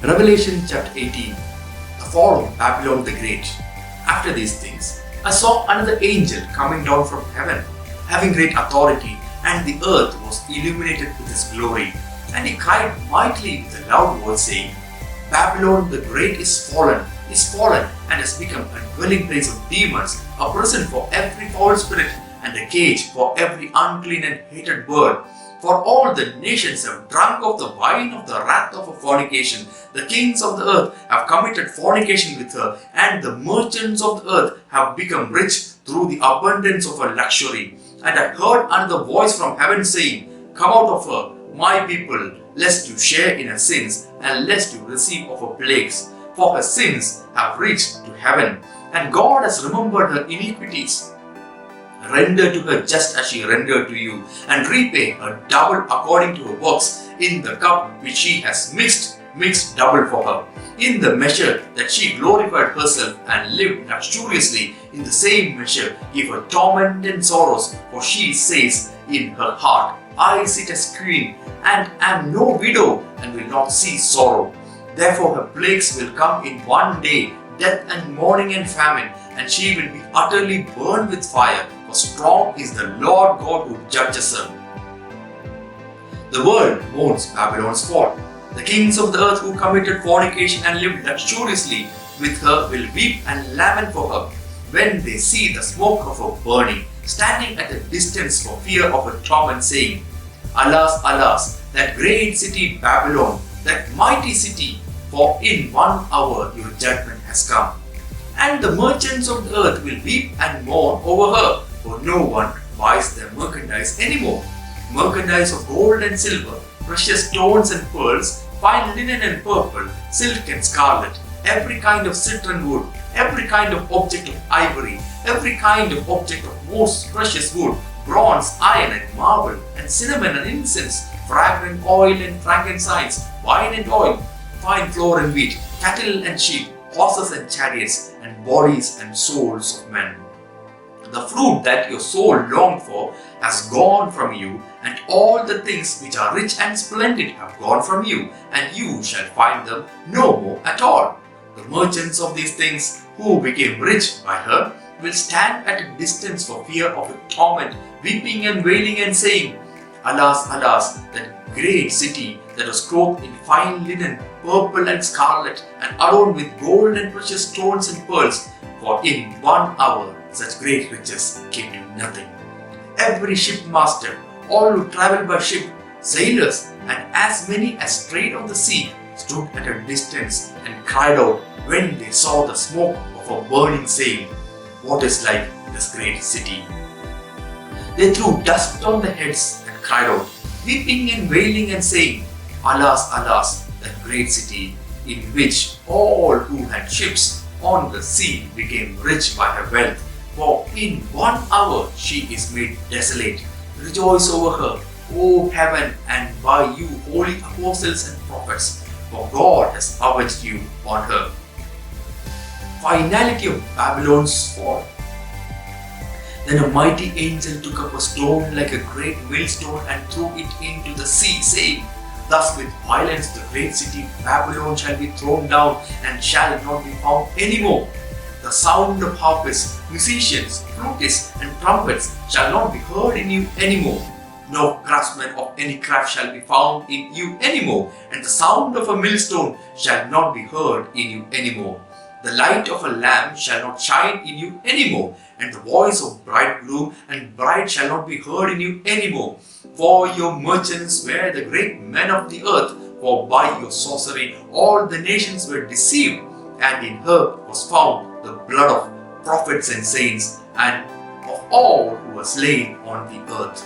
Revelation chapter 18. The fall of Babylon the Great. After these things, I saw another angel coming down from heaven, having great authority, and the earth was illuminated with his glory. And he cried mightily with a loud voice, saying, Babylon the Great is fallen, and has become a dwelling place of demons, a prison for every foul spirit, and a cage for every unclean and hated bird. For all the nations have drunk of the wine of the wrath of her fornication. The kings of the earth have committed fornication with her, and the merchants of the earth have become rich through the abundance of her luxury. And I heard another voice from heaven saying, Come out of her, my people, lest you share in her sins, and lest you receive of her plagues. For her sins have reached to heaven, and God has remembered her iniquities. Render to her just as she rendered to you, and repay her double according to her works. In the cup which she has mixed double for her. In the measure that she glorified herself and lived luxuriously, in the same measure give her torment and sorrows. For she says in her heart, I sit as queen, and am no widow, and will not see sorrow. Therefore her plagues will come in one day, death and mourning and famine, and she will be utterly burned with fire. For strong is the Lord God who judges her. The world mourns Babylon's fall. The kings of the earth who committed fornication and lived luxuriously with her will weep and lament for her when they see the smoke of her burning, standing at a distance for fear of her torment, saying, Alas, alas, that great city Babylon, that mighty city, for in 1 hour your judgment has come. And the merchants of the earth will weep and mourn over her, for no one buys their merchandise anymore. Merchandise of gold and silver, precious stones and pearls, fine linen and purple, silk and scarlet, every kind of citron wood, every kind of object of ivory, every kind of object of most precious wood, bronze, iron and marble, and cinnamon and incense, fragrant oil and frankincense, wine and oil, fine flour and wheat, cattle and sheep, horses and chariots, and bodies and souls of men. The fruit that your soul longed for has gone from you, and all the things which are rich and splendid have gone from you, and you shall find them no more at all. The merchants of these things, who became rich by her, will stand at a distance for fear of her torment, weeping and wailing and saying, Alas, alas, that great city that was clothed in fine linen, purple and scarlet, and adorned with gold and precious stones and pearls, for in 1 hour such great riches came to nothing. Every shipmaster, all who travelled by ship, sailors, and as many as strayed on the sea, stood at a distance and cried out when they saw the smoke of a burning, saying, What is like this great city? They threw dust on their heads and cried out, weeping and wailing and saying, Alas, alas, that great city, in which all who had ships on the sea became rich by her wealth. For in 1 hour she is made desolate. Rejoice over her, O heaven, and by you, holy apostles and prophets, for God has avenged you on her. Finality of Babylon's fall. Then a mighty angel took up a stone like a great millstone and threw it into the sea, saying, Thus with violence the great city Babylon shall be thrown down, and shall not be found any more. The sound of harpists, musicians, flutists, and trumpets shall not be heard in you anymore. No craftsman of any craft shall be found in you anymore, and the sound of a millstone shall not be heard in you anymore. The light of a lamp shall not shine in you anymore, and the voice of bridegroom and bride shall not be heard in you anymore. For your merchants were the great men of the earth, for by your sorcery all the nations were deceived, and in her was found the blood of prophets and saints, and of all who were slain on the earth.